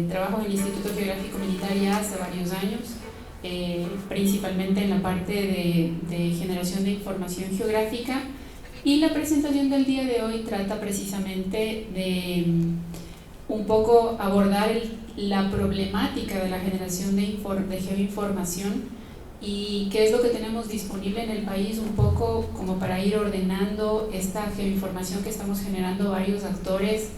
Trabajo en el Instituto Geográfico Militar ya hace varios años, principalmente en la parte de generación de información geográfica, y la presentación del día de hoy trata precisamente de un poco abordar la problemática de la generación de geoinformación y qué es lo que tenemos disponible en el país, un poco como para ir ordenando esta geoinformación que estamos generando varios actores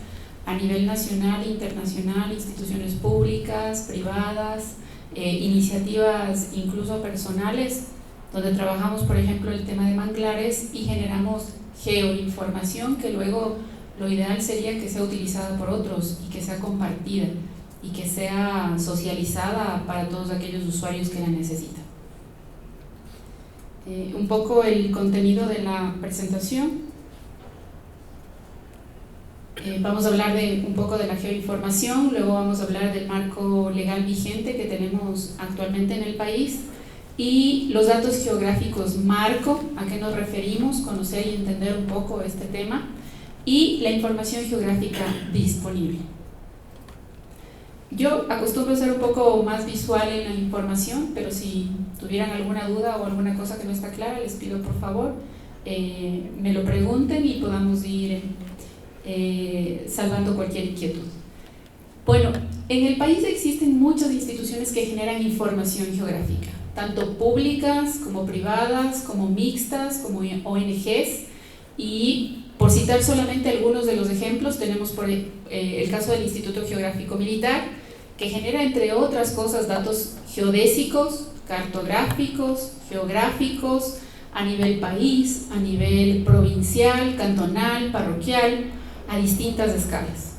a nivel nacional e internacional, instituciones públicas, privadas, iniciativas incluso personales, donde trabajamos, por ejemplo, el tema de manglares y generamos geoinformación que luego lo ideal sería que sea utilizada por otros y que sea compartida y que sea socializada para todos aquellos usuarios que la necesitan. Un poco el contenido de la presentación. Vamos a hablar un poco de la geoinformación, luego vamos a hablar del marco legal vigente que tenemos actualmente en el país y los datos geográficos marco, a qué nos referimos, conocer y entender un poco este tema, y la información geográfica disponible. Yo acostumbro a ser un poco más visual en la información, pero si tuvieran alguna duda o alguna cosa que no está clara, les pido por favor me lo pregunten y podamos ir salvando cualquier inquietud. Bueno, en el país existen muchas instituciones que generan información geográfica, tanto públicas como privadas, como mixtas, como ONGs, y por citar solamente algunos de los ejemplos, tenemos el caso del Instituto Geográfico Militar, que genera, entre otras cosas, datos geodésicos, cartográficos, geográficos, a nivel país, a nivel provincial, cantonal, parroquial, a distintas escalas.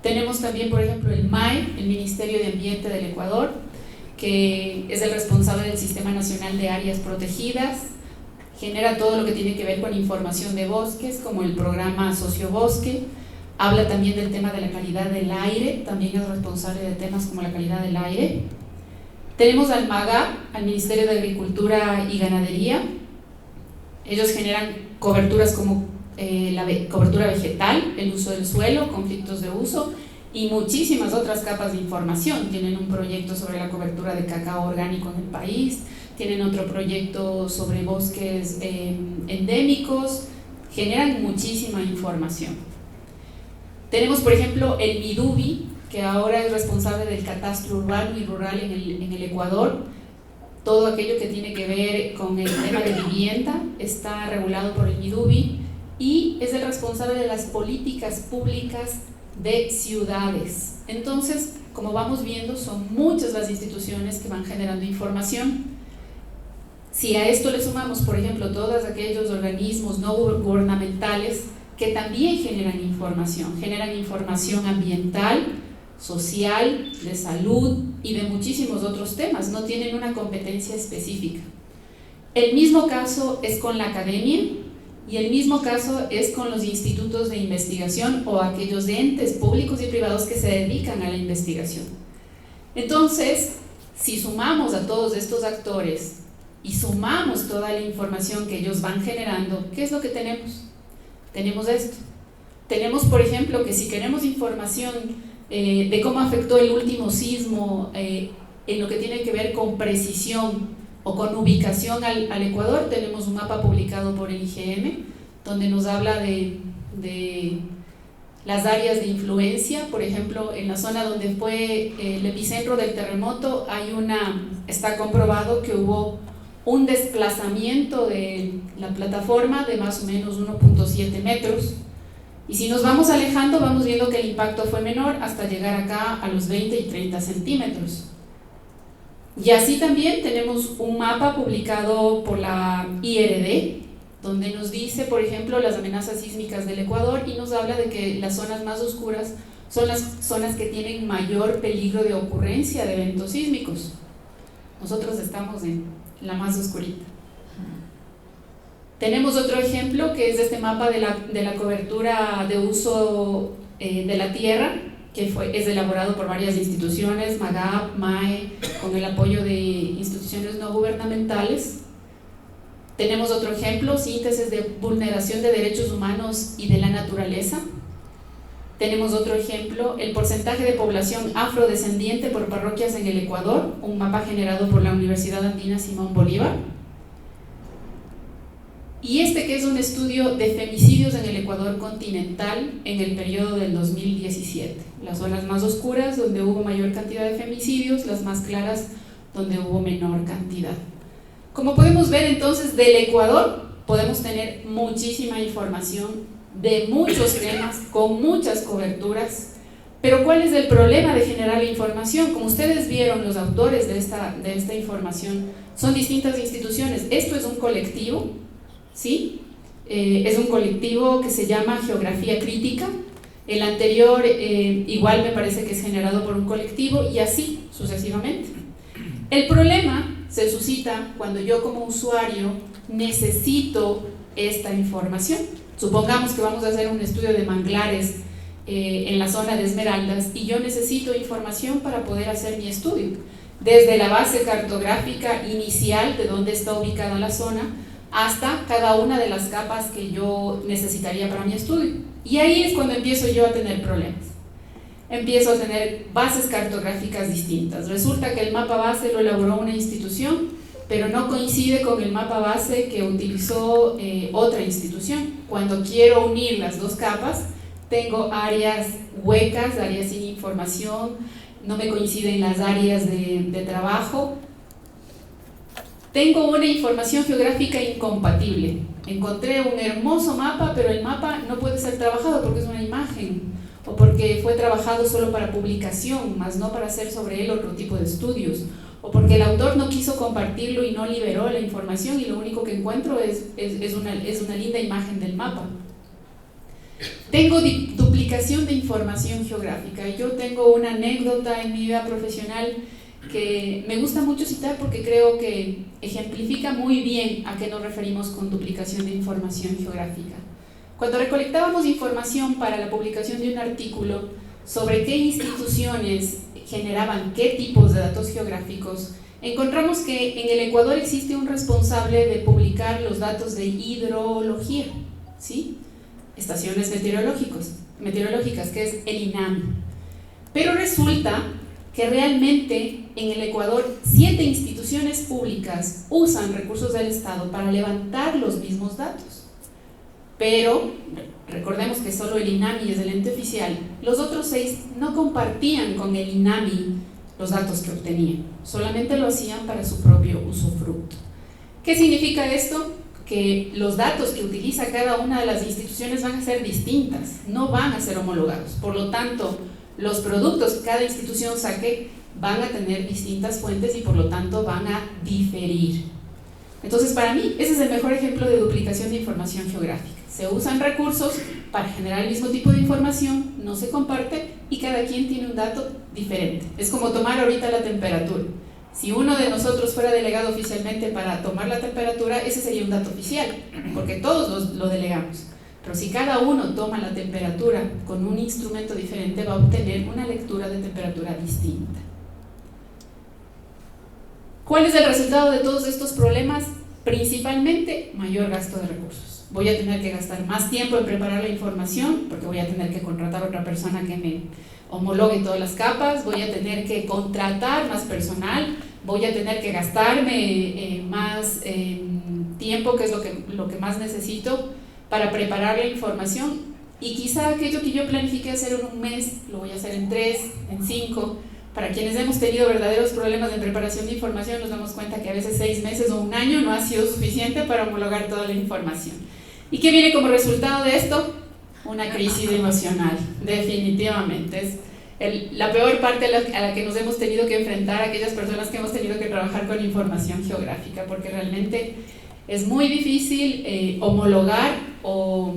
Tenemos también, por ejemplo, el MAE, el Ministerio de Ambiente del Ecuador, que es el responsable del Sistema Nacional de Áreas Protegidas, genera todo lo que tiene que ver con información de bosques, como el programa Sociobosque, habla también del tema de la calidad del aire, también es responsable de temas como la calidad del aire. Tenemos al MAGA, al Ministerio de Agricultura y Ganadería. Ellos generan coberturas como la cobertura vegetal, el uso del suelo, conflictos de uso y muchísimas otras capas de información. Tienen un proyecto sobre la cobertura de cacao orgánico en el país, tienen otro proyecto sobre bosques endémicos, generan muchísima información. Tenemos, por ejemplo, el MIDUBI, que ahora es responsable del catastro urbano y rural en el Ecuador. Todo aquello que tiene que ver con el tema de vivienda está regulado por el MIDUBI y es el responsable de las políticas públicas de ciudades. Entonces, como vamos viendo, son muchas las instituciones que van generando información. Si a esto le sumamos, por ejemplo, todos aquellos organismos no gubernamentales que también generan información ambiental, social, de salud y de muchísimos otros temas, no tienen una competencia específica. El mismo caso es con la academia y el mismo caso es con los institutos de investigación o aquellos entes públicos y privados que se dedican a la investigación. Entonces, si sumamos a todos estos actores y sumamos toda la información que ellos van generando, ¿qué es lo que tenemos? Tenemos esto. Tenemos, por ejemplo, que si queremos información de cómo afectó el último sismo en lo que tiene que ver con precisión o con ubicación al Ecuador, tenemos un mapa publicado por el IGM donde nos habla de las áreas de influencia. Por ejemplo, en la zona donde fue el epicentro del terremoto está comprobado que hubo un desplazamiento de la plataforma de más o menos 1.7 metros. Y si nos vamos alejando, vamos viendo que el impacto fue menor hasta llegar acá a los 20 y 30 centímetros. Y así también tenemos un mapa publicado por la IRD, donde nos dice, por ejemplo, las amenazas sísmicas del Ecuador y nos habla de que las zonas más oscuras son las zonas que tienen mayor peligro de ocurrencia de eventos sísmicos. Nosotros estamos en la más oscurita. Tenemos otro ejemplo que es este mapa de la cobertura de uso de la tierra, que es elaborado por varias instituciones, MAGAP, MAE, con el apoyo de instituciones no gubernamentales. Tenemos otro ejemplo, síntesis de vulneración de derechos humanos y de la naturaleza. Tenemos otro ejemplo, el porcentaje de población afrodescendiente por parroquias en el Ecuador, un mapa generado por la Universidad Andina Simón Bolívar. Y este que es un estudio de femicidios en el Ecuador continental en el periodo del 2017. Las zonas más oscuras donde hubo mayor cantidad de femicidios, las más claras donde hubo menor cantidad. Como podemos ver entonces, del Ecuador podemos tener muchísima información de muchos temas, con muchas coberturas, pero ¿cuál es el problema de generar la información? Como ustedes vieron, los autores de esta información son distintas instituciones. Esto es un colectivo, ¿sí? Es un colectivo que se llama Geografía Crítica. El anterior igual me parece que es generado por un colectivo y así sucesivamente. El problema se suscita cuando yo como usuario necesito esta información. Supongamos que vamos a hacer un estudio de manglares en la zona de Esmeraldas y yo necesito información para poder hacer mi estudio, desde la base cartográfica inicial de dónde está ubicada la zona hasta cada una de las capas que yo necesitaría para mi estudio. Y ahí es cuando empiezo yo a tener problemas. Empiezo a tener bases cartográficas distintas. Resulta que el mapa base lo elaboró una institución, pero no coincide con el mapa base que utilizó otra institución. Cuando quiero unir las dos capas, tengo áreas huecas, áreas sin información, no me coinciden las áreas de trabajo. Tengo una información geográfica incompatible. Encontré un hermoso mapa, pero el mapa no puede ser trabajado porque es una imagen, o porque fue trabajado solo para publicación, más no para hacer sobre él otro tipo de estudios, o porque el autor no quiso compartirlo y no liberó la información y lo único que encuentro es una linda imagen del mapa. Tengo duplicación de información geográfica. Yo tengo una anécdota en mi vida profesional que me gusta mucho citar porque creo que ejemplifica muy bien a qué nos referimos con duplicación de información geográfica. Cuando recolectábamos información para la publicación de un artículo sobre qué instituciones generaban qué tipos de datos geográficos, encontramos que en el Ecuador existe un responsable de publicar los datos de hidrología, ¿sí? Estaciones meteorológicas, que es el INAMI. Pero resulta que realmente en el Ecuador 7 instituciones públicas usan recursos del Estado para levantar los mismos datos. Pero recordemos que solo el INAMI es el ente oficial. Los otros 6 no compartían con el INAMI los datos que obtenían, solamente lo hacían para su propio usufructo. ¿Qué significa esto? Que los datos que utiliza cada una de las instituciones van a ser distintas, no van a ser homologados. Por lo tanto, los productos que cada institución saque van a tener distintas fuentes y por lo tanto van a diferir. Entonces, para mí, ese es el mejor ejemplo de duplicación de información geográfica. Se usan recursos para generar el mismo tipo de información, no se comparte y cada quien tiene un dato diferente. Es como tomar ahorita la temperatura. Si uno de nosotros fuera delegado oficialmente para tomar la temperatura, ese sería un dato oficial, porque todos lo delegamos. Pero si cada uno toma la temperatura con un instrumento diferente, va a obtener una lectura de temperatura distinta. ¿Cuál es el resultado de todos estos problemas? Principalmente, mayor gasto de recursos. Voy a tener que gastar más tiempo en preparar la información, porque voy a tener que contratar a otra persona que me homologue todas las capas, voy a tener que contratar más personal, voy a tener que gastarme más tiempo, que es lo que más necesito para preparar la información, y quizá aquello que yo planifiqué hacer en un mes, lo voy a hacer en 3, en 5. Para quienes hemos tenido verdaderos problemas en preparación de información, nos damos cuenta que a veces 6 meses o un año no ha sido suficiente para homologar toda la información. ¿Y qué viene como resultado de esto? Una crisis emocional, definitivamente. Es la peor parte a la que nos hemos tenido que enfrentar aquellas personas que hemos tenido que trabajar con información geográfica, porque realmente es muy difícil homologar o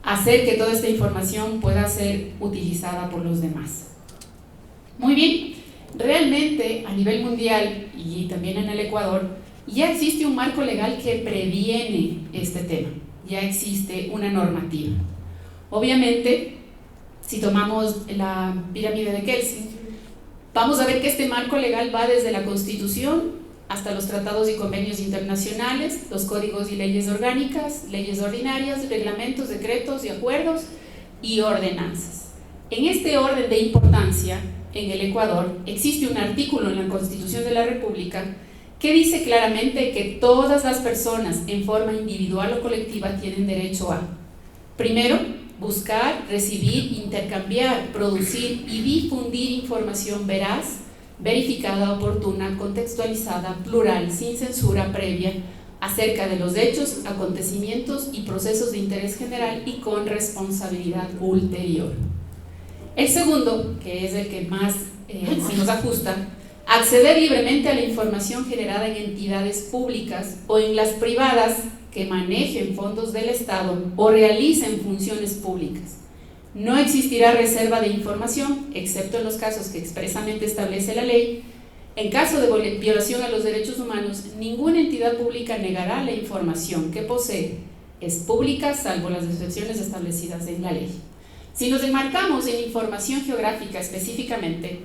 hacer que toda esta información pueda ser utilizada por los demás. Muy bien, realmente a nivel mundial y también en el Ecuador ya existe un marco legal que previene este tema, ya existe una normativa. Obviamente Si tomamos la pirámide de Kelsen, vamos a ver que este marco legal va desde la Constitución hasta los tratados y convenios internacionales, los códigos y leyes orgánicas, leyes ordinarias, reglamentos, decretos y acuerdos y ordenanzas. En este orden de importancia, en el Ecuador, existe un artículo en la Constitución de la República que dice claramente que todas las personas, en forma individual o colectiva, tienen derecho a, primero, buscar, recibir, intercambiar, producir y difundir información veraz, verificada, oportuna, contextualizada, plural, sin censura previa, acerca de los hechos, acontecimientos y procesos de interés general y con responsabilidad ulterior. El segundo, que es el que más se nos ajusta, acceder libremente a la información generada en entidades públicas o en las privadas que manejen fondos del Estado o realicen funciones públicas. No existirá reserva de información, excepto en los casos que expresamente establece la ley. En caso de violación a los derechos humanos, ninguna entidad pública negará la información que posee. Es pública, salvo las excepciones establecidas en la ley. Si nos enmarcamos en información geográfica específicamente,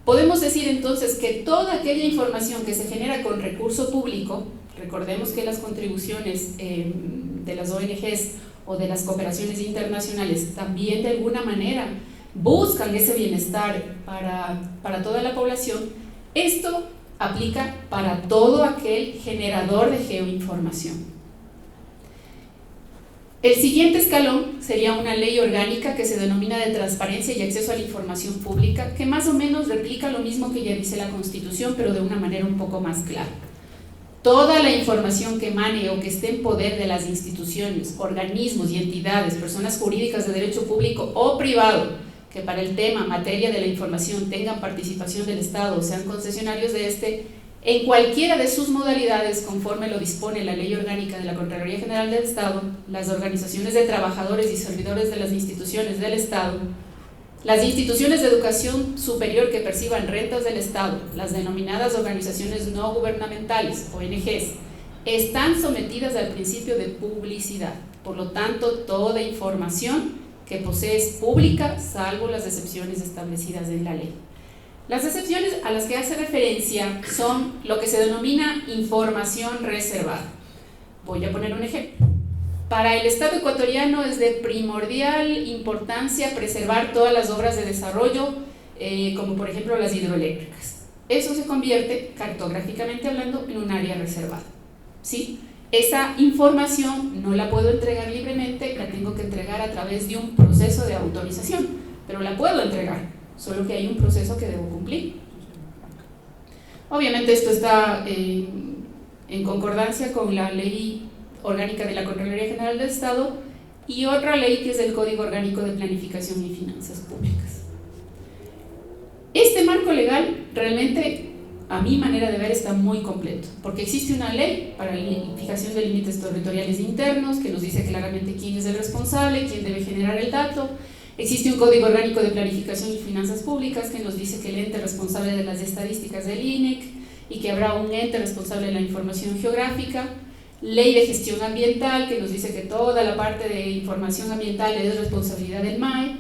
podemos decir entonces que toda aquella información que se genera con recurso público, recordemos que las contribuciones de las ONGs o de las cooperaciones internacionales también de alguna manera buscan ese bienestar para toda la población, esto aplica para todo aquel generador de geoinformación. El siguiente escalón sería una ley orgánica que se denomina de transparencia y acceso a la información pública, que más o menos replica lo mismo que ya dice la Constitución, pero de una manera un poco más clara. Toda la información que emane o que esté en poder de las instituciones, organismos y entidades, personas jurídicas de derecho público o privado, que para el tema, materia de la información, tengan participación del Estado o sean concesionarios de este, en cualquiera de sus modalidades, conforme lo dispone la Ley Orgánica de la Contraloría General del Estado, las organizaciones de trabajadores y servidores de las instituciones del Estado, las instituciones de educación superior que perciban rentas del Estado, las denominadas organizaciones no gubernamentales, ONGs, están sometidas al principio de publicidad. Por lo tanto, toda información que posee es pública, salvo las excepciones establecidas en la ley. Las excepciones a las que hace referencia son lo que se denomina información reservada. Voy a poner un ejemplo. Para el Estado ecuatoriano es de primordial importancia preservar todas las obras de desarrollo, como por ejemplo las hidroeléctricas. Eso se convierte, cartográficamente hablando, en un área reservada, ¿sí? Esa información no la puedo entregar libremente, la tengo que entregar a través de un proceso de autorización, pero la puedo entregar, solo que hay un proceso que debo cumplir. Obviamente esto está en concordancia con la Ley Orgánica de la Contraloría General del Estado y otra ley que es el Código Orgánico de Planificación y Finanzas Públicas. Este marco legal realmente, a mi manera de ver, está muy completo, porque existe una ley para la fijación de límites territoriales internos que nos dice claramente quién es el responsable, quién debe generar el dato. Existe un Código Orgánico de Planificación y Finanzas Públicas que nos dice que el ente responsable de las estadísticas del INEC y que habrá un ente responsable de la información geográfica. Ley de Gestión Ambiental que nos dice que toda la parte de información ambiental es responsabilidad del MAE.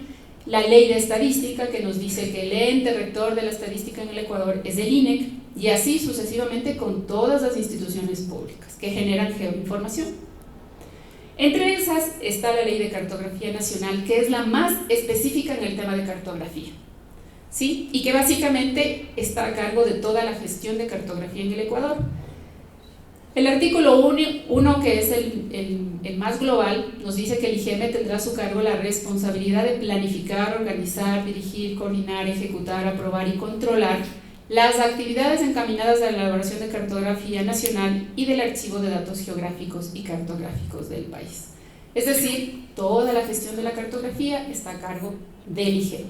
La Ley de Estadística que nos dice que el ente rector de la estadística en el Ecuador es el INEC, y así sucesivamente con todas las instituciones públicas que generan geoinformación. Entre esas está la Ley de Cartografía Nacional, que es la más específica en el tema de cartografía, ¿sí? Y que básicamente está a cargo de toda la gestión de cartografía en el Ecuador. El artículo 1, que es el más global, nos dice que el IGM tendrá a su cargo la responsabilidad de planificar, organizar, dirigir, coordinar, ejecutar, aprobar y controlar las actividades encaminadas a la elaboración de cartografía nacional y del archivo de datos geográficos y cartográficos del país. Es decir, toda la gestión de la cartografía está a cargo del IGM.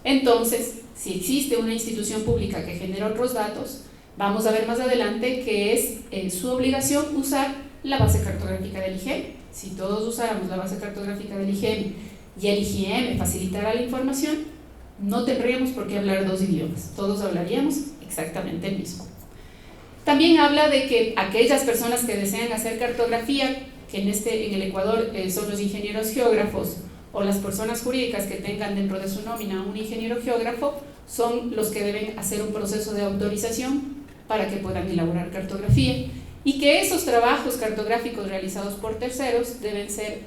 Entonces, si existe una institución pública que genera otros datos, vamos a ver más adelante que es su obligación usar la base cartográfica del IGM. Si todos usáramos la base cartográfica del IGM y el IGM facilitara la información, no tendríamos por qué hablar dos idiomas, todos hablaríamos exactamente el mismo. También habla de que aquellas personas que desean hacer cartografía, que en el Ecuador son los ingenieros geógrafos o las personas jurídicas que tengan dentro de su nómina un ingeniero geógrafo son los que deben hacer un proceso de autorización para que puedan elaborar cartografía, y que esos trabajos cartográficos realizados por terceros deben ser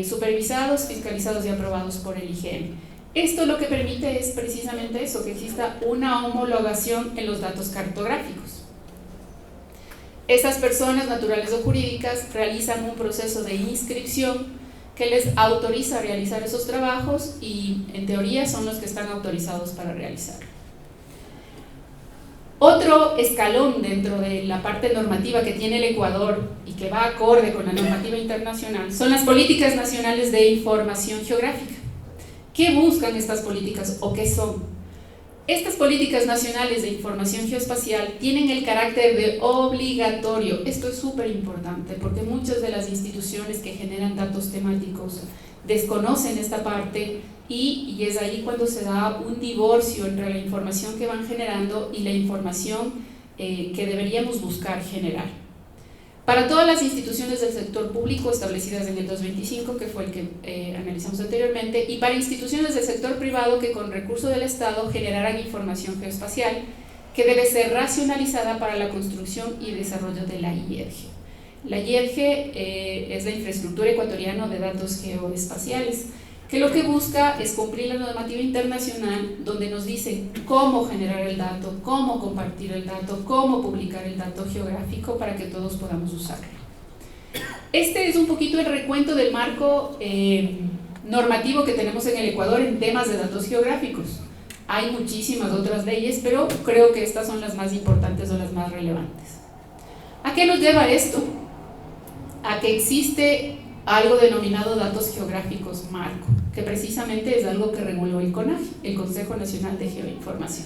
supervisados, fiscalizados y aprobados por el IGM. Esto lo que permite es precisamente eso, que exista una homologación en los datos cartográficos. Estas personas naturales o jurídicas realizan un proceso de inscripción que les autoriza a realizar esos trabajos y en teoría son los que están autorizados para realizarlo. Otro escalón dentro de la parte normativa que tiene el Ecuador y que va acorde con la normativa internacional son las políticas nacionales de información geográfica. ¿Qué buscan estas políticas o qué son? Estas políticas nacionales de información geoespacial tienen el carácter de obligatorio. Esto es súper importante porque muchas de las instituciones que generan datos temáticos desconocen esta parte y es ahí cuando se da un divorcio entre la información que van generando y la información que deberíamos buscar generar. Para todas las instituciones del sector público establecidas en el 225, que fue el que analizamos anteriormente, y para instituciones del sector privado que con recurso del Estado generaran información geoespacial que debe ser racionalizada para la construcción y desarrollo de la IEDGE. La IEDGE es la infraestructura ecuatoriana de datos geoespaciales, que lo que busca es cumplir la normativa internacional donde nos dice cómo generar el dato, cómo compartir el dato, cómo publicar el dato geográfico para que todos podamos usarlo. Este es un poquito el recuento del marco normativo que tenemos en el Ecuador en temas de datos geográficos. Hay muchísimas otras leyes, pero creo que estas son las más importantes o las más relevantes. ¿A qué nos lleva esto? A que existe algo denominado datos geográficos marco, que precisamente es algo que reguló el CONAGE, el Consejo Nacional de Geoinformación.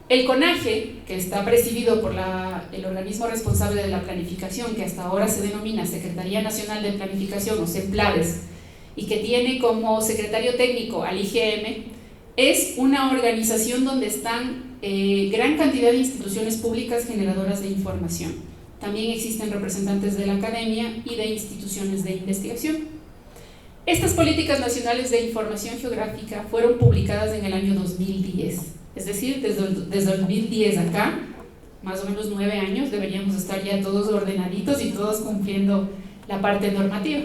El CONAGE, que está presidido por el organismo responsable de la planificación, que hasta ahora se denomina Secretaría Nacional de Planificación o CEPLADES, y que tiene como secretario técnico al IGM, es una organización donde están gran cantidad de instituciones públicas generadoras de información. También existen representantes de la academia y de instituciones de investigación. Estas políticas nacionales de información geográfica fueron publicadas en el año 2010, es decir, desde 2010 acá, más o menos 9 años, deberíamos estar ya todos ordenaditos y todos cumpliendo la parte normativa,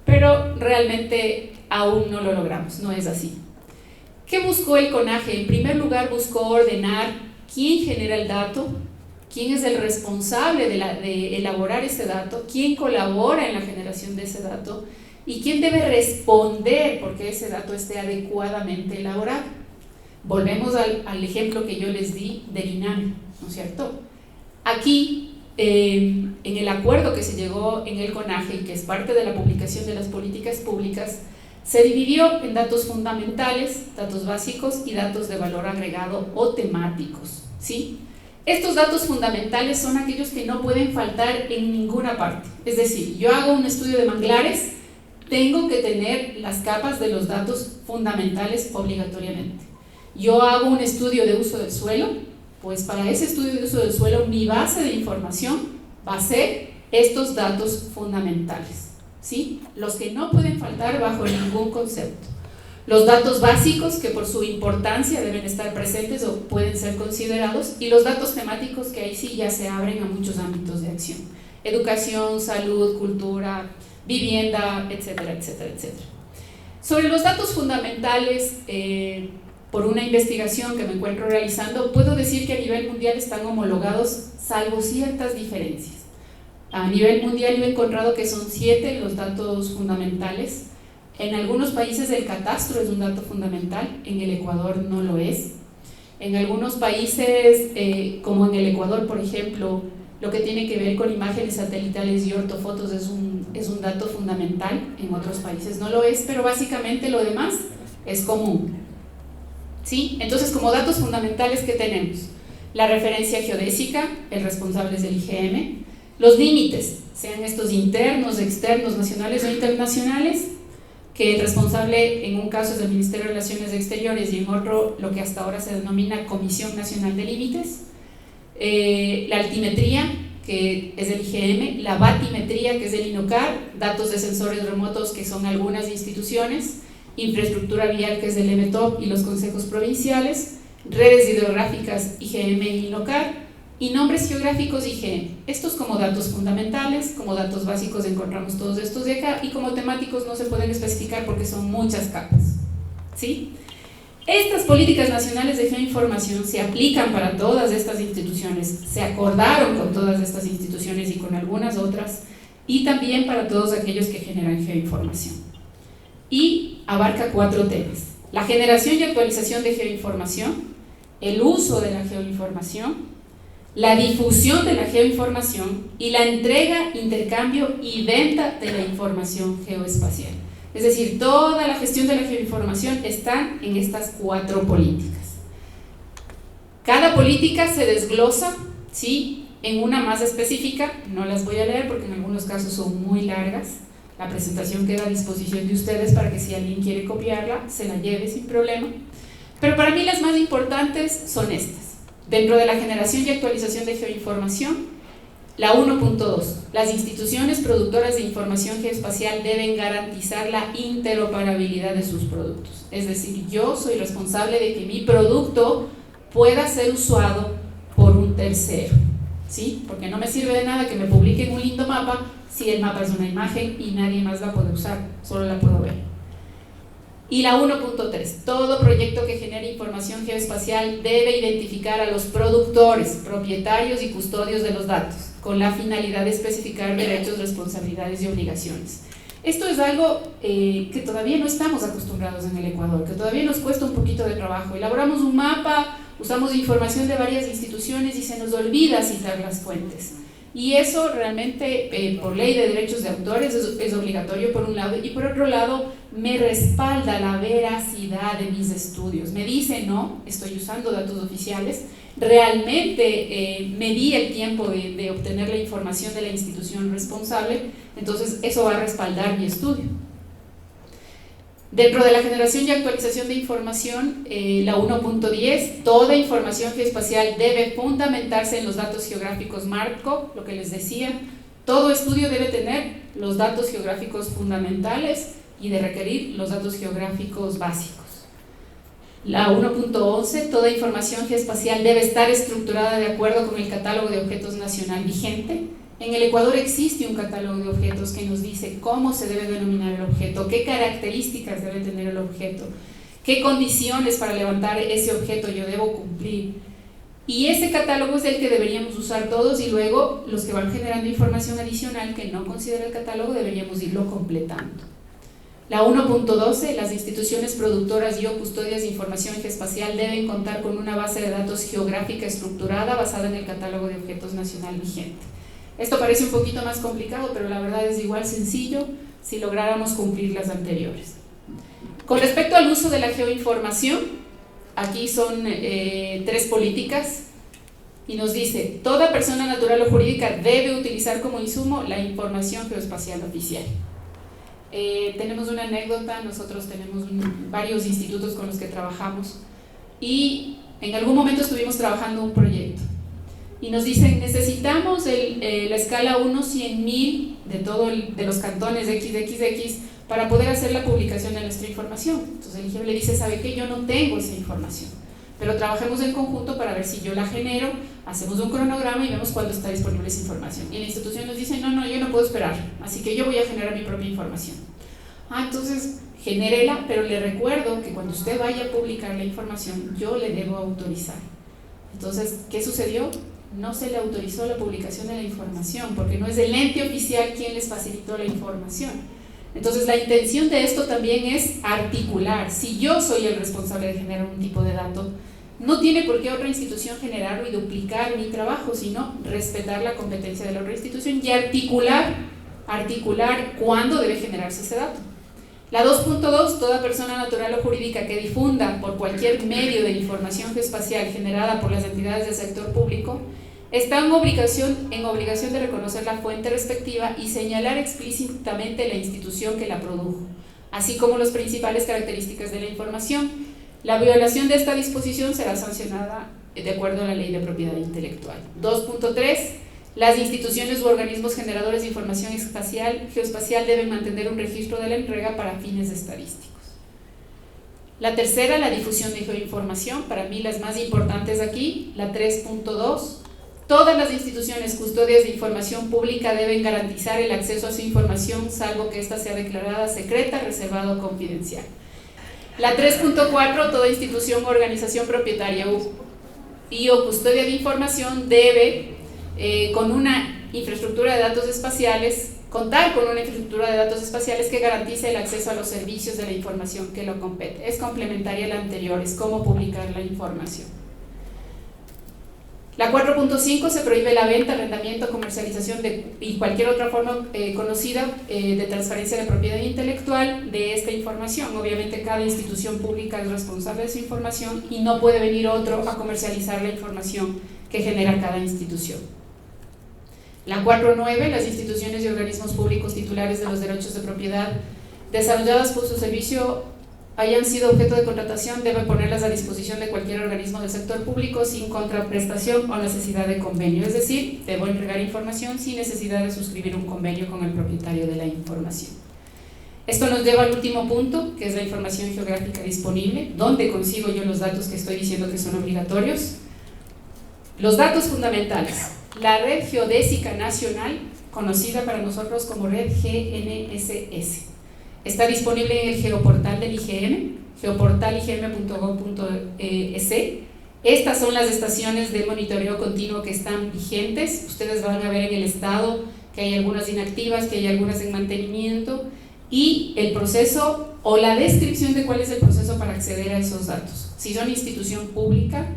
pero realmente aún no lo logramos, no es así. ¿Qué buscó el CONAGE? En primer lugar buscó ordenar quién genera el dato, quién es el responsable de elaborar ese dato, quién colabora en la generación de ese dato y quién debe responder porque ese dato esté adecuadamente elaborado. Volvemos al ejemplo que yo les di del INAMI, ¿no es cierto? Aquí, en el acuerdo que se llegó en el CONAGE y que es parte de la publicación de las políticas públicas, se dividió en datos fundamentales, datos básicos y datos de valor agregado o temáticos, ¿sí? Estos datos fundamentales son aquellos que no pueden faltar en ninguna parte. Es decir, yo hago un estudio de manglares, tengo que tener las capas de los datos fundamentales obligatoriamente. Yo hago un estudio de uso del suelo, pues para ese estudio de uso del suelo mi base de información va a ser estos datos fundamentales, ¿sí? Los que no pueden faltar bajo ningún concepto. Los datos básicos que por su importancia deben estar presentes o pueden ser considerados, y los datos temáticos que ahí sí ya se abren a muchos ámbitos de acción: educación, salud, cultura, vivienda, etcétera, etcétera, etcétera. Sobre los datos fundamentales, por una investigación que me encuentro realizando, puedo decir que a nivel mundial están homologados salvo ciertas diferencias. A nivel mundial yo he encontrado que son 7 los datos fundamentales. En algunos países el catastro es un dato fundamental, en el Ecuador no lo es. En algunos países, como en el Ecuador, por ejemplo, lo que tiene que ver con imágenes satelitales y ortofotos es un dato fundamental, en otros países no lo es, pero básicamente lo demás es común, ¿sí? Entonces, como datos fundamentales, ¿qué tenemos? La referencia geodésica, el responsable es del IGM, los límites, sean estos internos, externos, nacionales o internacionales, que el responsable en un caso es el Ministerio de Relaciones Exteriores y en otro lo que hasta ahora se denomina Comisión Nacional de Límites, la altimetría, que es el IGM, la batimetría, que es el INOCAR, datos de sensores remotos, que son algunas instituciones, infraestructura vial, que es el EMETOP y los consejos provinciales, redes hidrográficas, IGM y INOCAR, y nombres geográficos, IGM. Estos como datos fundamentales, como datos básicos encontramos todos estos de acá, y como temáticos no se pueden especificar porque son muchas capas, ¿sí? Estas políticas nacionales de geoinformación se aplican para todas estas instituciones, se acordaron con todas estas instituciones y con algunas otras, y también para todos aquellos que generan geoinformación. Y abarca 4 temas: la generación y actualización de geoinformación, el uso de la geoinformación, la difusión de la geoinformación y la entrega, intercambio y venta de la información geoespacial. Es decir, toda la gestión de la geoinformación está en estas 4 políticas. Cada política se desglosa, ¿sí?, en una más específica. No las voy a leer porque en algunos casos son muy largas. La presentación queda a disposición de ustedes para que si alguien quiere copiarla, se la lleve sin problema. Pero para mí las más importantes son estas. Dentro de la generación y actualización de geoinformación, la 1.2, las instituciones productoras de información geoespacial deben garantizar la interoperabilidad de sus productos. Es decir, yo soy responsable de que mi producto pueda ser usado por un tercero, ¿sí? Porque no me sirve de nada que me publiquen un lindo mapa si el mapa es una imagen y nadie más la puede usar, solo la puedo ver. Y la 1.3, todo proyecto que genere información geoespacial debe identificar a los productores, propietarios y custodios de los datos, con la finalidad de especificar derechos, responsabilidades y obligaciones. Esto es algo que todavía no estamos acostumbrados en el Ecuador, que todavía nos cuesta un poquito de trabajo. Elaboramos un mapa, usamos información de varias instituciones y se nos olvida citar las fuentes. Y eso realmente, por ley de derechos de autores, es obligatorio por un lado, y por otro lado, me respalda la veracidad de mis estudios. Me dice, no, estoy usando datos oficiales, realmente me di el tiempo de obtener la información de la institución responsable, entonces eso va a respaldar mi estudio. Dentro de la generación y actualización de información, la 1.10, toda información geoespacial debe fundamentarse en los datos geográficos marco, lo que les decía. Todo estudio debe tener los datos geográficos fundamentales y de requerir los datos geográficos básicos. La 1.11, toda información geoespacial debe estar estructurada de acuerdo con el catálogo de objetos nacional vigente. En el Ecuador existe un catálogo de objetos que nos dice cómo se debe denominar el objeto, qué características debe tener el objeto, qué condiciones para levantar ese objeto yo debo cumplir. Y ese catálogo es el que deberíamos usar todos, y luego los que van generando información adicional que no considera el catálogo deberíamos irlo completando. La 1.12, las instituciones productoras y o custodias de información geoespacial deben contar con una base de datos geográfica estructurada basada en el catálogo de objetos nacional vigente. Esto parece un poquito más complicado, pero la verdad es igual sencillo si lográramos cumplir las anteriores. Con respecto al uso de la geoinformación, aquí son 3 políticas y nos dice: toda persona natural o jurídica debe utilizar como insumo la información geoespacial oficial. Tenemos una anécdota, nosotros tenemos varios institutos con los que trabajamos y en algún momento estuvimos trabajando un proyecto. Y nos dicen, necesitamos la escala 1 100.000 de los cantones XXX para poder hacer la publicación de nuestra información. Entonces el IGEB le dice, ¿sabe qué? Yo no tengo esa información, pero trabajemos en conjunto para ver si yo la genero, hacemos un cronograma y vemos cuándo está disponible esa información. Y la institución nos dice, no, yo no puedo esperar, así que yo voy a generar mi propia información. Entonces genérela, pero le recuerdo que cuando usted vaya a publicar la información, yo le debo autorizar. Entonces, ¿qué sucedió? No se le autorizó la publicación de la información porque no es el ente oficial quien les facilitó la información. Entonces la intención de esto también es articular. Si yo soy el responsable de generar un tipo de dato, no tiene por qué otra institución generarlo y duplicar mi trabajo, sino respetar la competencia de la otra institución y articular cuándo debe generarse ese dato. La 2.2, toda persona natural o jurídica que difunda por cualquier medio de información geoespacial generada por las entidades del sector público está en obligación de reconocer la fuente respectiva y señalar explícitamente la institución que la produjo, así como las principales características de la información. La violación de esta disposición será sancionada de acuerdo a la Ley de Propiedad Intelectual. 2.3, Las instituciones u organismos generadores de información geoespacial deben mantener un registro de la entrega para fines estadísticos. La tercera, la difusión de geoinformación, para mí las más importantes aquí, la 3.2. Todas las instituciones custodias de información pública deben garantizar el acceso a su información, salvo que ésta sea declarada secreta, reservada o confidencial. La 3.4, toda institución o organización propietaria y o custodia de información debe, con una infraestructura de datos espaciales, contar con una infraestructura de datos espaciales que garantice el acceso a los servicios de la información que lo compete. Es complementaria a la anterior, es cómo publicar la información. La 4.5 se prohíbe la venta, arrendamiento, comercialización y cualquier otra forma conocida de transferencia de propiedad intelectual de esta información. Obviamente cada institución pública es responsable de su información y no puede venir otro a comercializar la información que genera cada institución. La 4.9, las instituciones y organismos públicos titulares de los derechos de propiedad desarrolladas por su servicio hayan sido objeto de contratación deben ponerlas a disposición de cualquier organismo del sector público sin contraprestación o necesidad de convenio, es decir, debo entregar información sin necesidad de suscribir un convenio con el propietario de la información. Esto nos lleva al último punto, que es la información geográfica disponible. ¿Dónde consigo yo los datos que estoy diciendo que son obligatorios? Los datos fundamentales. La Red Geodésica Nacional, conocida para nosotros como Red GNSS, está disponible en el geoportal del IGM, geoportaligm.gov.es. Estas son las estaciones de monitoreo continuo que están vigentes. Ustedes van a ver en el estado que hay algunas inactivas, que hay algunas en mantenimiento, y el proceso o la descripción de cuál es el proceso para acceder a esos datos. Si son institución pública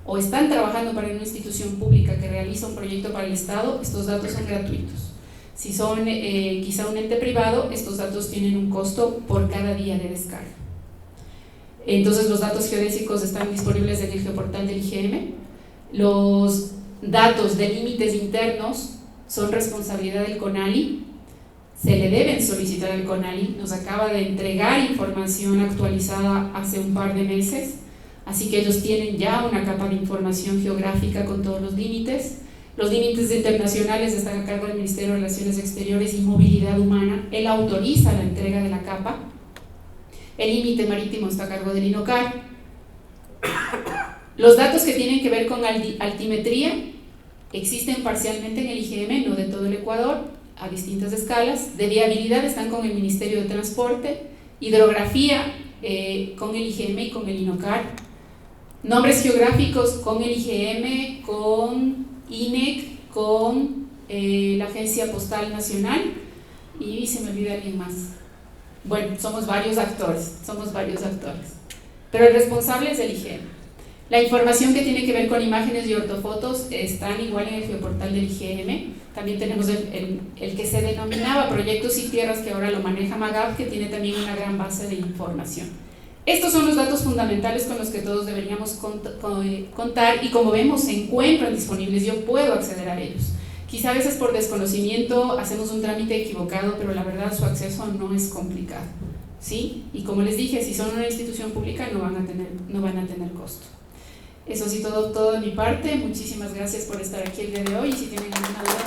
o están trabajando para una institución pública que realiza un proyecto para el Estado, estos datos son gratuitos. Si son quizá un ente privado, estos datos tienen un costo por cada día de descarga. Entonces los datos geodésicos están disponibles en el geoportal del IGM. Los datos de límites internos son responsabilidad del CONALI. Se le deben solicitar al CONALI. Nos acaba de entregar información actualizada hace un par de meses. Así que ellos tienen ya una capa de información geográfica con todos los límites. Los límites internacionales están a cargo del Ministerio de Relaciones Exteriores y Movilidad Humana. Él autoriza la entrega de la capa. El límite marítimo está a cargo del INOCAR. Los datos que tienen que ver con altimetría existen parcialmente en el IGM, no de todo el Ecuador, a distintas escalas. De viabilidad están con el Ministerio de Transporte. Hidrografía con el IGM y con el INOCAR. Nombres geográficos con el IGM, con INEC, con la Agencia Postal Nacional, y se me olvida alguien más. Bueno, somos varios actores, pero el responsable es el IGM. La información que tiene que ver con imágenes y ortofotos están igual en el geoportal del IGM. También tenemos el que se denominaba Proyectos y Tierras, que ahora lo maneja MAGAF, que tiene también una gran base de información. Estos son los datos fundamentales con los que todos deberíamos contar, y como vemos se encuentran disponibles, yo puedo acceder a ellos. Quizá a veces por desconocimiento hacemos un trámite equivocado, pero la verdad su acceso no es complicado, ¿sí? Y como les dije, si son una institución pública no van a tener costo. Eso sí, todo de mi parte. Muchísimas gracias por estar aquí el día de hoy, y si tienen alguna duda